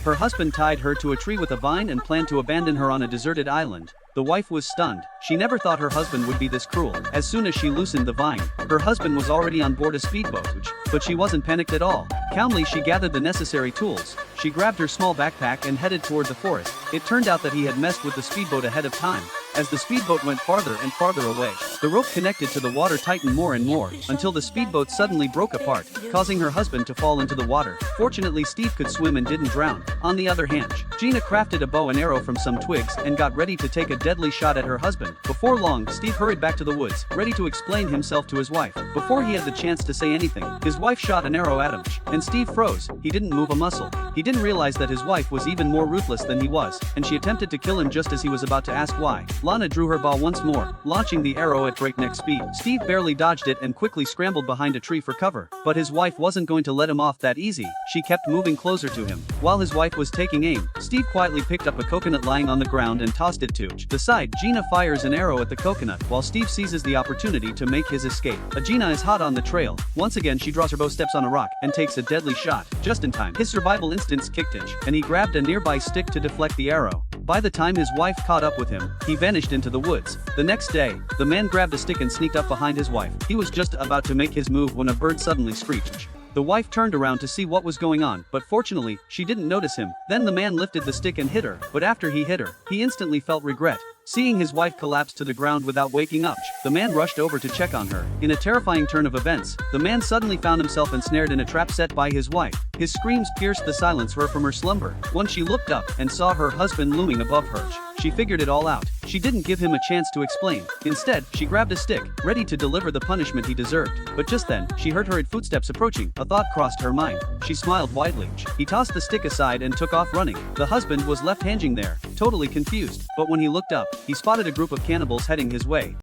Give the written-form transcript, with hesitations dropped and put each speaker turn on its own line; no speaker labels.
Her husband tied her to a tree with a vine and planned to abandon her on a deserted island. The wife was stunned. She never thought her husband would be this cruel. As soon as she loosened the vine, her husband was already on board a speedboat, but she wasn't panicked at all. Calmly she gathered the necessary tools. She grabbed her small backpack and headed toward the forest. It turned out that he had messed with the speedboat ahead of time. As the speedboat went farther and farther away, the rope connected to the water tightened more and more, until the speedboat suddenly broke apart, causing her husband to fall into the water. Fortunately, Steve could swim and didn't drown. On the other hand, Gina crafted a bow and arrow from some twigs and got ready to take a deadly shot at her husband. Before long, Steve hurried back to the woods, ready to explain himself to his wife. Before he had the chance to say anything, his wife shot an arrow at him, and Steve froze. He didn't move a muscle. He didn't realize that his wife was even more ruthless than he was, and she attempted to kill him just as he was about to ask why. Lana drew her bow once more, launching the arrow at breakneck speed. Steve barely dodged it and quickly scrambled behind a tree for cover. But his wife wasn't going to let him off that easy. She kept moving closer to him. While his wife was taking aim, Steve quietly picked up a coconut lying on the ground and tossed it to the side. Gina fires an arrow at the coconut, while Steve seizes the opportunity to make his escape. Gina is hot on the trail. Once again she draws her bow, steps on a rock, and takes a deadly shot. Just in time, his survival instincts kicked in, and he grabbed a nearby stick to deflect the arrow. By the time his wife caught up with him, he vanished into the woods. The next day, the man grabbed a stick and sneaked up behind his wife. He was just about to make his move when a bird suddenly screeched. The wife turned around to see what was going on, but fortunately, she didn't notice him. Then the man lifted the stick and hit her, but after he hit her, he instantly felt regret. Seeing his wife collapse to the ground without waking up, the man rushed over to check on her. In a terrifying turn of events, the man suddenly found himself ensnared in a trap set by his wife. His screams pierced the silence from her slumber. Once she looked up and saw her husband looming above her, she figured it all out. She didn't give him a chance to explain. Instead, she grabbed a stick, ready to deliver the punishment he deserved. But just then, she heard hurried footsteps approaching. A thought crossed her mind. She smiled widely. He tossed the stick aside and took off running. The husband was left hanging there, totally confused. But when he looked up, he spotted a group of cannibals heading his way.